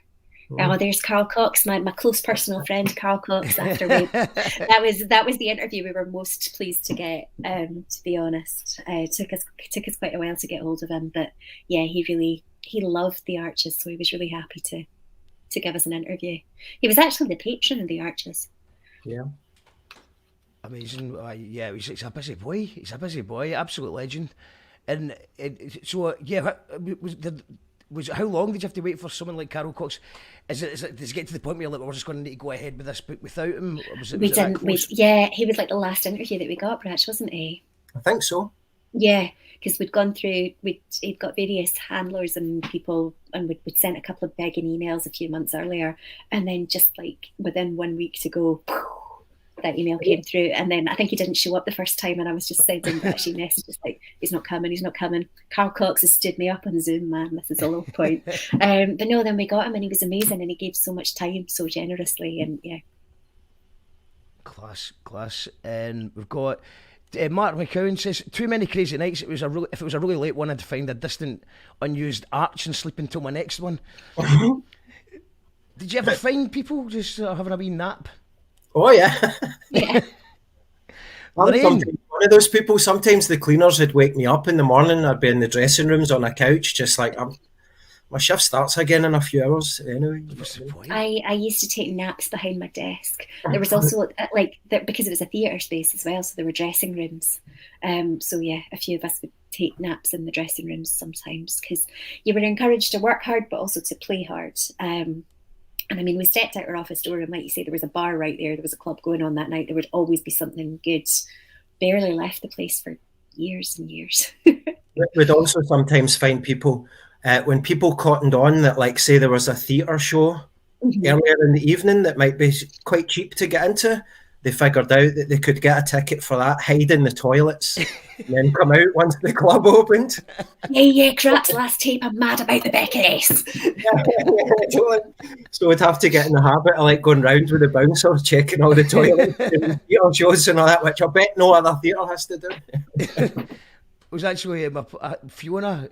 Oh, there's Carl Cox, my close personal friend, Carl Cox. After that was the interview we were most pleased to get. To be honest, it took us quite a while to get hold of him, but yeah, he loved the Arches, so he was really happy to give us an interview. He was actually the patron of the Arches. Yeah. Amazing. Yeah, he's a busy boy. He's a busy boy, absolute legend. And so, yeah, was it, how long did you have to wait for someone like Carol Cox? Does it get to the point where you're like, we're just going to need to go ahead with this book without him? Yeah, he was like the last interview that we got, Bratch, wasn't he? I think so. Yeah, because he'd got various handlers and people, and we'd sent a couple of begging emails a few months earlier, and then just like within 1 week to go, that email came through, and then I think he didn't show up the first time, and I was just sending actually messages like, he's not coming. Carl Cox has stood me up on Zoom, man, this is a low point. But no, then we got him, and he was amazing, and he gave so much time so generously, and yeah. Class. And we've got Mark McCowan says, too many crazy nights. If it was a really late one, I'd find a distant unused arch and sleep until my next one. Did you ever find people just having a wee nap? Oh yeah. Yeah. I'm one of those people. Sometimes the cleaners would wake me up in the morning. I'd be in the dressing rooms on a couch, just like my shift starts again in a few hours. Anyway, I used to take naps behind my desk. There was also because it was a theatre space as well, so there were dressing rooms. So yeah, a few of us would take naps in the dressing rooms sometimes, because you were encouraged to work hard but also to play hard. And I mean, we stepped out our office door, and like you say, there was a bar right there. There was a club going on that night. There would always be something good. Barely left the place for years and years. We'd also sometimes find people, when people cottoned on that, like say there was a theatre show earlier in the evening that might be quite cheap to get into, they figured out that they could get a ticket for that, hide in the toilets, and then come out once the club opened. Yeah, crap's last tape. I'm mad about the Beckett's. So we'd have to get in the habit of like going round with the bouncer, checking all the toilets, and theatre shows and all that, which I bet no other theatre has to do. It was actually Fiona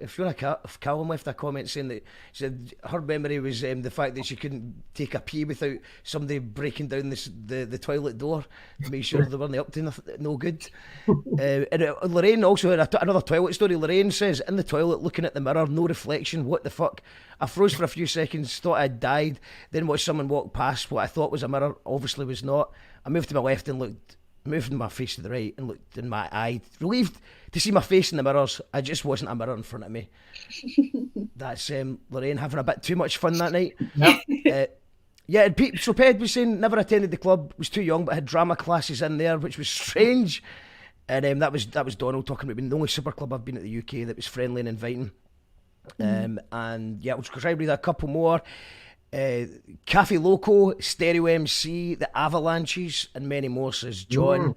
Callum left a comment saying that she said her memory was the fact that she couldn't take a pee without somebody breaking down the toilet door to make sure they weren't up to no good. Lorraine also had another toilet story. Lorraine says, in the toilet looking at the mirror, no reflection, what the fuck? I froze for a few seconds, thought I'd died, then watched someone walk past what I thought was a mirror, obviously was not. I moved to my left and moved my face to the right and looked in my eye, relieved to see my face in the mirrors. I just wasn't a mirror in front of me. That's Lorraine having a bit too much fun that night. Yeah, and so Ped was saying never attended the club, was too young, but had drama classes in there, which was strange. And that was Donald talking about being the only super club I've been at the UK that was friendly and inviting. And yeah, we'll try and read a couple more. Cafe Loco, Stereo MC, the Avalanches, and many more, says John.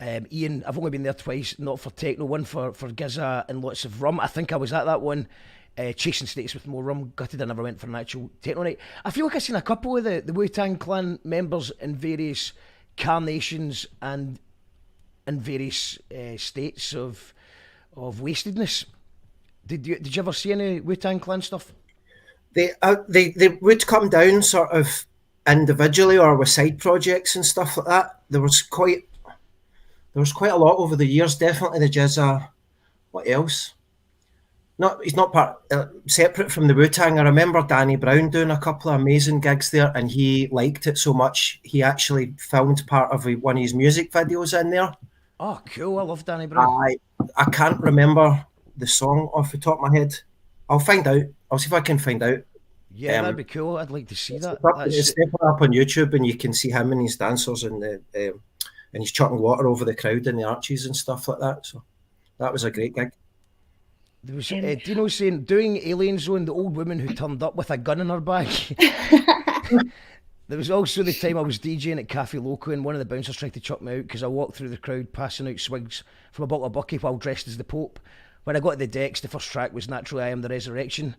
Ian, I've only been there twice, not for techno, one for Giza and lots of rum. I think I was at that one. Chasing States with more rum. Gutted I never went for an actual techno night. I feel like I've seen a couple of the Wu-Tang Clan members in various carnations and in various states of wastedness. Did you ever see any Wu-Tang Clan stuff? They would come down sort of individually or with side projects and stuff like that. There was quite a lot over the years. Definitely the Jizza. What else? He's not separate from the Wu-Tang. I remember Danny Brown doing a couple of amazing gigs there, and he liked it so much he actually filmed part of one of his music videos in there. Oh, cool! I love Danny Brown. I can't remember the song off the top of my head. I'll find out. I'll see if I can find out. Yeah, that'd be cool. I'd like to see that. It's definitely up on YouTube, and you can see him and his dancers and he's chucking water over the crowd in the arches and stuff like that. So that was a great gig. There was Dino saying, doing Alien Zone, the old woman who turned up with a gun in her bag. There was also the time I was DJing at Cafe Loco and one of the bouncers tried to chuck me out because I walked through the crowd passing out swigs from a bottle of Bucky while dressed as the Pope. When I got to the decks, the first track was Naturally I Am the Resurrection.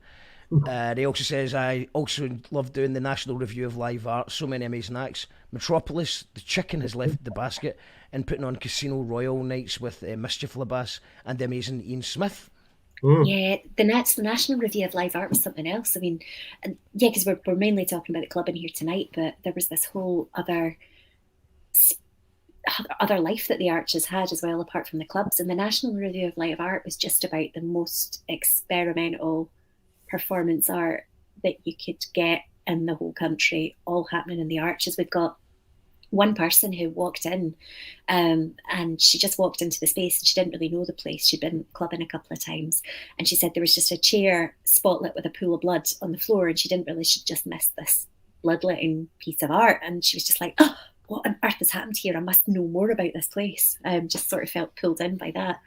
He also says, I also love doing the National Review of Live Art, so many amazing acts. Metropolis, the chicken has left the basket, and putting on Casino Royal nights with Mischief Labas and the amazing Ian Smith. Yeah, the National Review of Live Art was something else. I mean, yeah, because we're mainly talking about the club in here tonight, but there was this whole other life that the Arches had as well, apart from the clubs. And the National Review of Live Art was just about the most experimental performance art that you could get in the whole country, all happening in the Arches. We've got one person who walked in and she just walked into the space and she didn't really know the place. She'd been clubbing a couple of times and she said there was just a chair spotlit with a pool of blood on the floor and she didn't realize she'd just missed this bloodletting piece of art, and she was just like, oh, what on earth has happened here? I must know more about this place. Just sort of felt pulled in by that.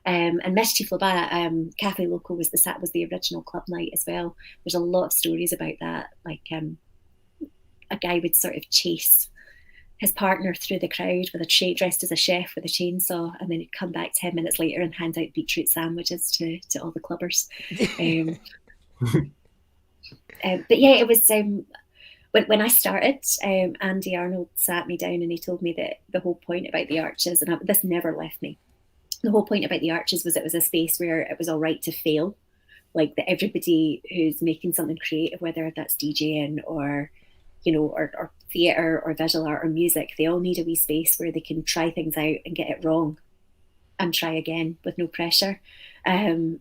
And Mischief Labat, Cafe Loco was the original club night as well. There's a lot of stories about that. Like a guy would sort of chase his partner through the crowd with dressed as a chef with a chainsaw, and then he'd come back 10 minutes later and hand out beetroot sandwiches to all the clubbers. But yeah, it was when I started, Andy Arnold sat me down and he told me that the whole point about the Arches, and this never left me, the whole point about the Arches was it was a space where it was all right to fail. Like that everybody who's making something creative, whether that's DJing or, you know, or theatre or visual art or music, they all need a wee space where they can try things out and get it wrong and try again with no pressure. And,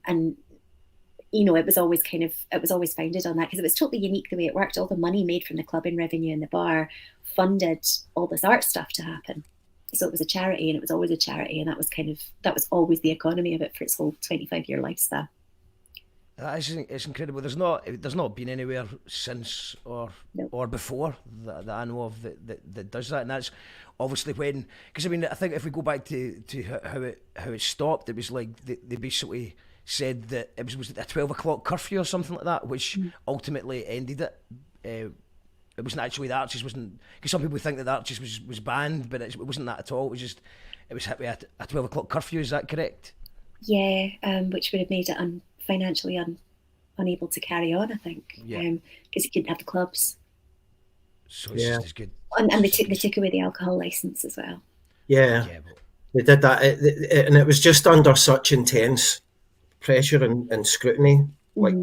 you know, it was always founded on that because it was totally unique the way it worked. All the money made from the clubbing revenue in the bar funded all this art stuff to happen. So it was a charity, and it was always a charity, and that was always the economy of it for its whole 25-year lifespan. It's incredible. There's not been anywhere since or before that I know of that does that, and that's obviously when, because I mean, I think if we go back to how it stopped, it was like they basically said that it was a 12 o'clock curfew or something like that, which ultimately ended it. it wasn't actually the Archies, wasn't, because some people think that the Archies was banned, but it wasn't that at all. It was hit with a 12 o'clock curfew. Is that correct? Yeah, which would have made it financially unable to carry on, I think. Yeah. Because you couldn't have the clubs. So it's just as good. And they took away the alcohol licence as well. Yeah, they did that, and it was just under such intense pressure and scrutiny. Like,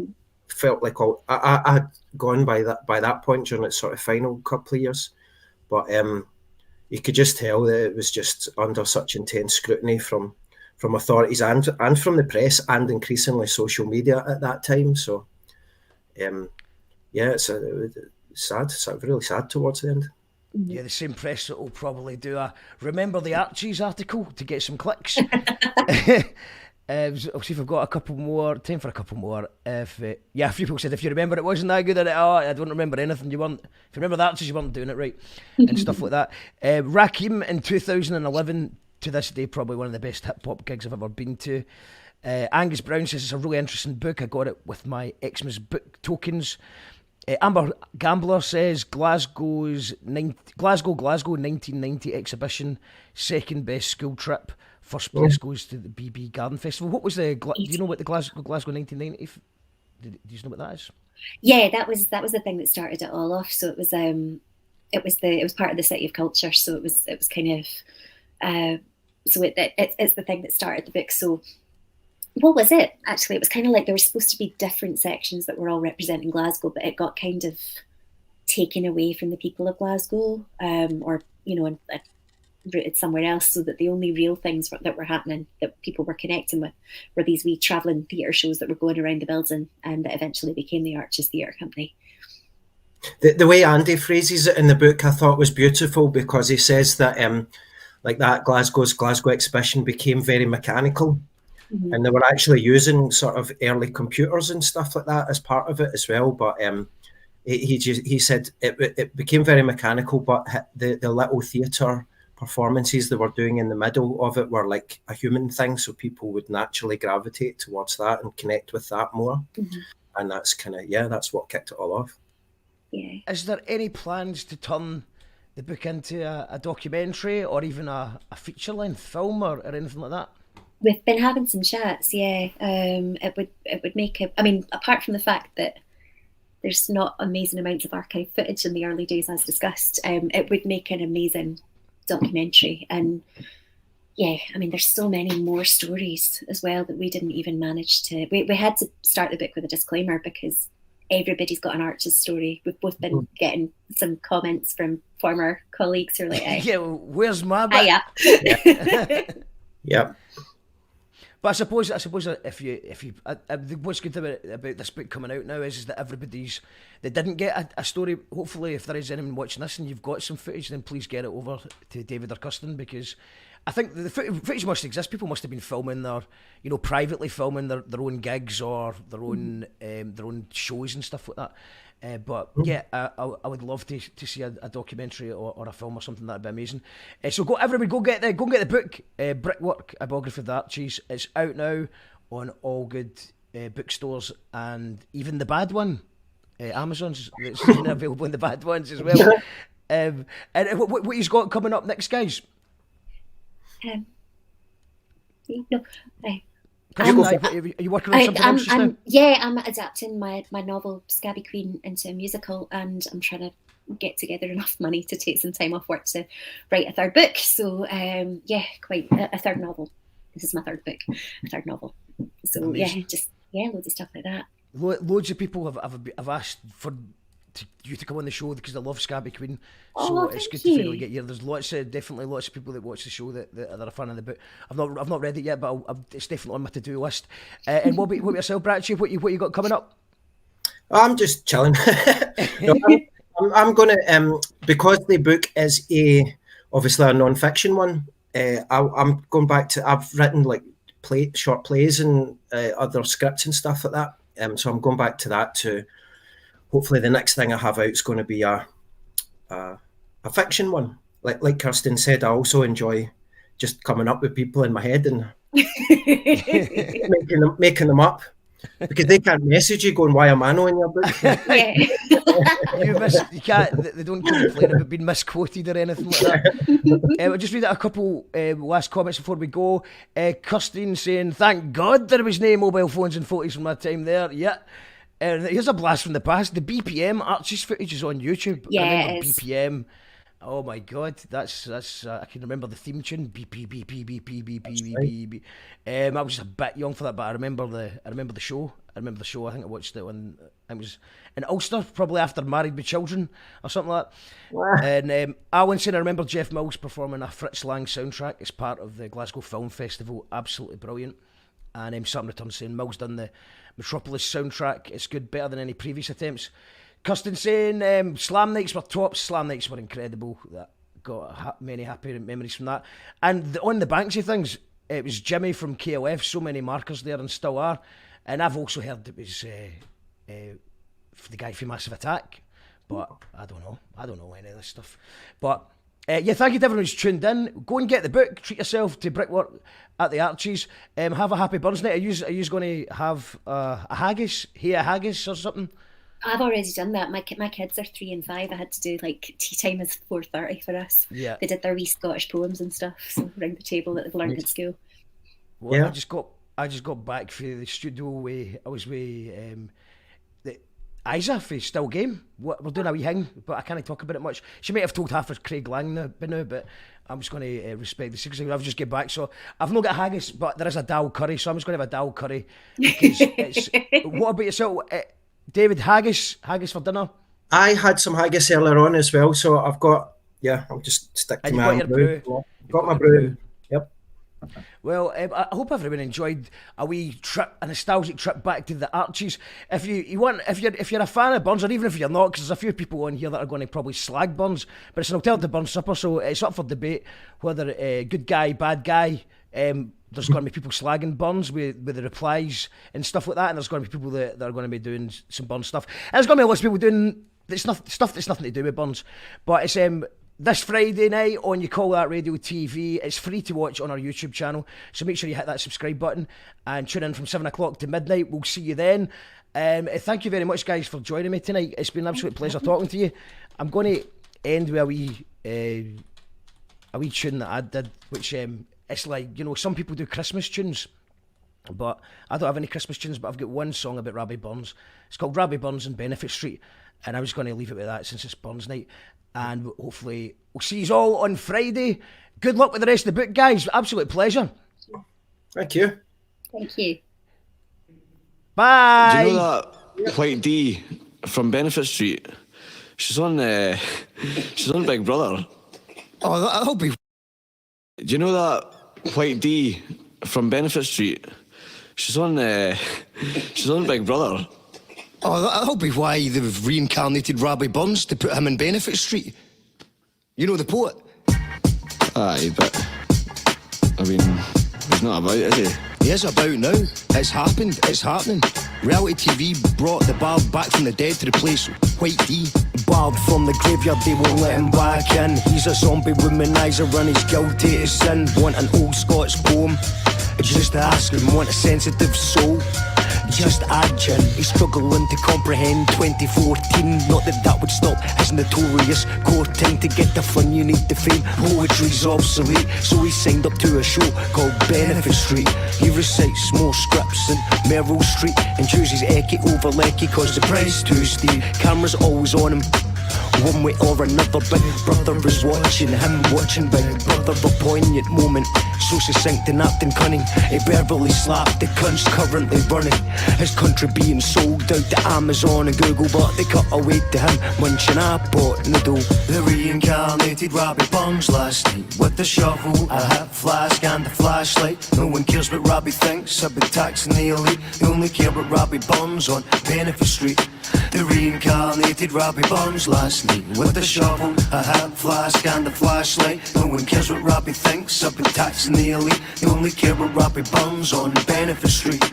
felt like I had gone by that point during its sort of final couple of years, but you could just tell that it was just under such intense scrutiny from authorities and from the press, and increasingly social media at that time. So, it's sad. It's really sad towards the end. Yeah, the same press that will probably do a "Remember the Archies" article to get some clicks. I'll see if I've got a couple more. Time for a couple more. A few people said, if you remember it wasn't that good, I don't remember anything. If you remember the Archies, you weren't doing it right, and stuff like that. Rakim in 2011, to this day, probably one of the best hip hop gigs I've ever been to. Angus Brown says it's a really interesting book. I got it with my Xmas book tokens. Amber Gambler says Glasgow 1990 exhibition, second best school trip. First place goes to the BB Garden Festival. What was do you know what the Glasgow 1990? Do you know what that is? Yeah, that was the thing that started it all off. So it was part of the City of Culture. So it was kind of it's the thing that started the book. So what was it? Actually, it was kind of like there were supposed to be different sections that were all representing Glasgow, but it got kind of taken away from the people of Glasgow, or and rooted somewhere else, so that the only real things that were happening, that people were connecting with, were these wee travelling theatre shows that were going around the building, and that eventually became the Arches Theatre Company. The way Andy phrases it in the book, I thought was beautiful, because he says that like that Glasgow exhibition became very mechanical. And they were actually using sort of early computers and stuff like that as part of it as well. But he said it became very mechanical, but the little theatre performances they were doing in the middle of it were like a human thing, so people would naturally gravitate towards that and connect with that more. And that's that's what kicked it all off. Yeah. Is there any plans to turn the book into a documentary or even a feature-length film or anything like that? We've been having some chats, yeah. It would make it. I mean, apart from the fact that there's not amazing amounts of archive footage in the early days, as discussed, it would make an amazing documentary. And yeah, I mean, there's so many more stories as well that we didn't even manage to. We had to start the book with a disclaimer, because everybody's got an Arches story. We've both been getting some comments from former colleagues who are like, yeah, where's my bit? Yeah. But I suppose if you what's good about this book coming out now is that they didn't get a story. Hopefully, if there is anyone watching this and you've got some footage, then please get it over to David or Kirstin, because I think the footage must exist. People must have been filming privately filming their own gigs or their own shows and stuff like that. But yeah, I would love to see a documentary or a film or something. That'd be amazing. So everybody go get the book, Brickwork: A Biography of the Archies. It's out now on all good bookstores, and even the bad one, Amazon's. It's available in the bad ones as well. And what he's got coming up next, guys? Are you working on something else just now? Yeah, I'm adapting my novel Scabby Queen into a musical, and I'm trying to get together enough money to take some time off work to write a third book. So quite a third novel. This is my third book, a third novel. So amazing. Loads of stuff like that. Loads of people have asked for you to come on the show because they love Scabby Queen. So it's good to finally get here. There's definitely lots of people that watch the show that are a fan of the book. I've not read it yet, but it's definitely on my to-do list. And what about yourself, Bratchie? What you got coming up? I'm just chilling. I'm going to because the book is obviously a non-fiction one. I'm going back to. I've written like short plays and other scripts and stuff like that. So I'm going back to that to. Hopefully the next thing I have out is going to be a fiction one. Like Kirstin said, I also enjoy just coming up with people in my head and making them up. Because they can't message you going, why am I not in your book? Yeah. You can't. They don't complain about being misquoted or anything like that. I'll just read out a couple last comments before we go. Kirstin saying, "Thank God there was no mobile phones and photos from my time there." Yeah. Here's a blast from the past. The BPM Archie's footage is on YouTube. I remember Yes. BPM. Oh my God, that's I can remember the theme tune. Beep beep beep beep beep beep beep beep beep beep. I was just a bit young for that, but I remember the show. I think I watched it when I was in Ulster, probably after Married with Children or something like that. And Alan saying, I remember Jeff Mills performing a Fritz Lang soundtrack as part of the Glasgow Film Festival. Absolutely brilliant. And Sam Return saying Mills done the Metropolis soundtrack. It's good, better than any previous attempts. Kirstin saying Slam Nights were tops. Slam Nights were incredible. That got many happy memories from that. And on the Banksy things, it was Jimmy from KLF. So many markers there and still are. And I've also heard it was for the guy from Massive Attack. But I don't know any of this stuff. But yeah, thank you to everyone who's tuned in. Go and get the book. Treat yourself to Brickwork at the Archies. Have a happy Burns night. Are you going to have a haggis? Hey, a haggis or something? I've already done that. My kids are 3 and 5. I had to do like tea time is 4:30 for us. Yeah. They did their wee Scottish poems and stuff, so around the table that they've learned at school. Well, Yeah. I just got back from the studio. I was with the Isa for Still Game. We're doing a wee thing, but I can't talk about it much. She might have told half of Craig Lang by now, but I'm just going to respect the secrecy. I've just get back, so I've not got haggis, but there is a dal curry, so I'm just going to have a dal curry. Because what about yourself, David? Haggis for dinner? I had some haggis earlier on as well, so I've got, I'll just stick to And my you've got your brew. Got my brew. Yep. Well, I hope everyone enjoyed a wee trip, a nostalgic trip back to the Archies. If you're a fan of Burns, or even if you're not, because there's a few people on here that are going to probably slag Burns, but it's an alternative Burns supper, so it's up for debate whether good guy, bad guy. There's going to be people slagging Burns with the replies and stuff like that, and there's going to be people that are going to be doing some Burns stuff. And there's going to be lots of people doing stuff that's nothing to do with Burns, but it's this Friday night on You Call That Radio TV. It's free to watch on our YouTube channel, so make sure you hit that subscribe button and tune in from 7 o'clock to midnight. We'll see you then. Thank you very much, guys, for joining me tonight. It's been an absolute pleasure talking to you. I'm going to end with a wee tune that I did, which it's like, some people do Christmas tunes, but I don't have any Christmas tunes, but I've got one song about Rabbi Burns. It's called Rabbi Burns and Benefit Street, and I was going to leave it with that since it's Burns night. And hopefully we'll see you all on Friday. Good luck with the rest of the book, guys. Absolute pleasure. Thank you. Thank you. Bye. Do you know that White D from Benefit Street? She's on Big Brother. Oh, that'll be. Do you know that White D from Benefit Street? She's on Big Brother. Oh, that'll be why they've reincarnated Rabbi Burns to put him in Benefit Street. You know the poet? Aye, but I mean, he's not about, is he? He is about now. It's happened. It's happening. Reality TV brought the Bard back from the dead to replace White D. Bard from the graveyard, they won't let him back in. He's a zombie womanizer and he's guilty as sin. Want an old Scots poem? Just ask him, want a sensitive soul? Just add gin. He's struggling to comprehend 2014. Not that would stop his notorious courting. To get the fun you need the fame. Poetry's obsolete, so he signed up to a show called Benefit Street. He recites more scripts than Meryl Streep and chooses Eki over Lecky cause the price too steep. Camera's always on him, one way or another. Big Brother is watching him, watching Big Brother. A poignant moment, so succinct and acting cunning. He verbally slapped the cunt's currently running his country being sold out to Amazon and Google, but they cut away to him munching a pot noodle. The reincarnated Rabbi Burns last night with the shovel, a hip flask and a flashlight. No one cares what Rabbi thinks about taxing the elite. They only care about Rabbi Burns on Benefit Street. The reincarnated Rabbi Burns last night with the shovel, a hip flask and a flashlight. No one cares what Rabbi thinks about taxing the elite. They only care about Rabbi Burns on Benefit Street.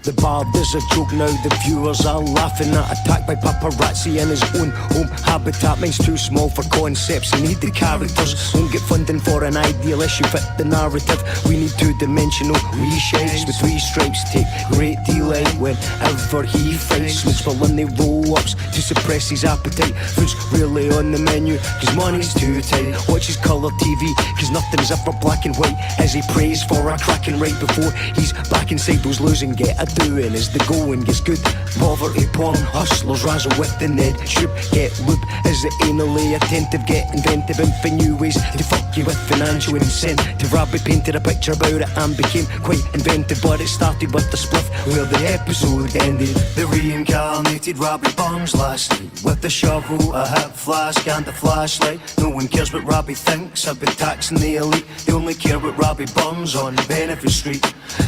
The bard is a joke now, the viewers are laughing at. Attacked by paparazzi in his own home habitat. Mine's too small for concepts, you need the characters. Won't get funding for an ideal issue, fit the narrative. We need two-dimensional reshapes with three stripes. Take great delight whenever he fights. Smokes Berlin, they roll-ups to suppress his appetite. Food's really on the menu, cause money's too tight. Watches colour TV, cause nothing's ever black and white. As he prays for a cracking right before he's back inside those losing get a doing as the going gets good. Poverty porn, hustlers razzle with the Ned Shoop. Get loop as the anally attentive, get inventive and find new ways to fuck you with financial incentive. Rabbit painted a picture about it and became quite inventive, but it started with the spliff where the episode ended. The reincarnated Robbie Burns last night with the shovel, a hip flask and a flashlight. No one cares what Robbie thinks about taxing the elite. They only care what Robbie Burns on Benefit Street.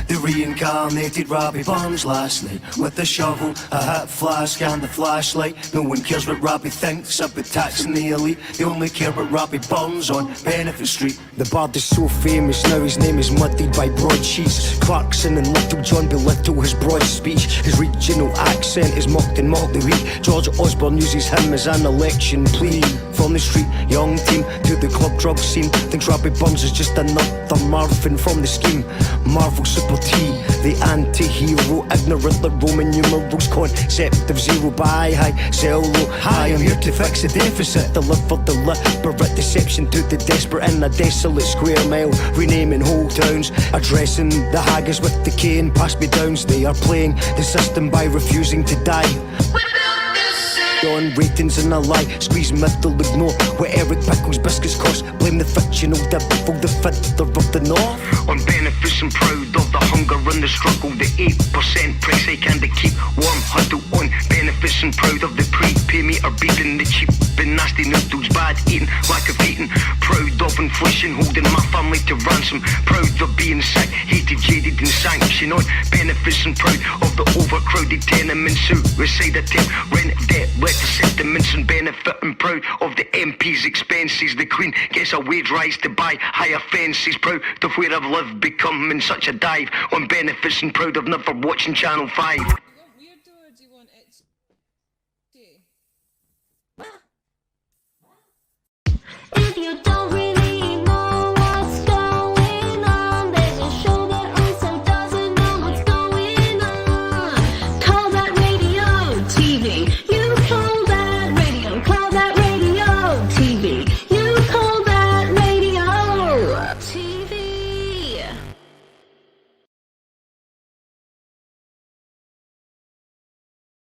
The reincarnated Robbie Burns last night with the shovel, a hip flask and a flashlight. No one cares what Robbie thinks about taxing the elite. They only care what Robbie Burns on Benefit Street. The bard is so famous now his name is muddied by broadsheets. Clarkson and Little John belittle his broad speech. His regional accent is mocked and mocked the weak. George Osborne uses him as an election plea. From the street, young team to the club drug scene. Thinks Robbie Burns is just another Marvin from the scheme. Marvel Super T, the anti-hero. Ignorant like Roman numerals. Concept of zero buy high, sell low. Hi, I'm here to fix the deficit. Deliver deliberate deception to the desperate in a desolate square mile. Renaming whole towns, addressing the haggis with the cane. Pass me downs, they are playing the system by refusing to die. On ratings and a lie, squeeze middle, ignore what Eric Pickle's biscuits cost. Blame the fictional devil, the fiddler of the north. On benefits and proud of the hunger and the struggle. The 8% price hike and the keep warm huddle. On benefits and proud of the prepay meter beating. The cheap and nasty noodles, bad eating, lack of eating. Proud of inflation, holding my family to ransom. Proud of being sick, hated, jaded and sanctioned. On benefits and proud of the overcrowded tenements. Suicide attempt, rent debt, the sentiments and benefit and proud of the MP's expenses. The Queen gets a wage rise to buy higher fences. Proud of where I've lived, becoming such a dive. On benefits and proud of never watching Channel 5.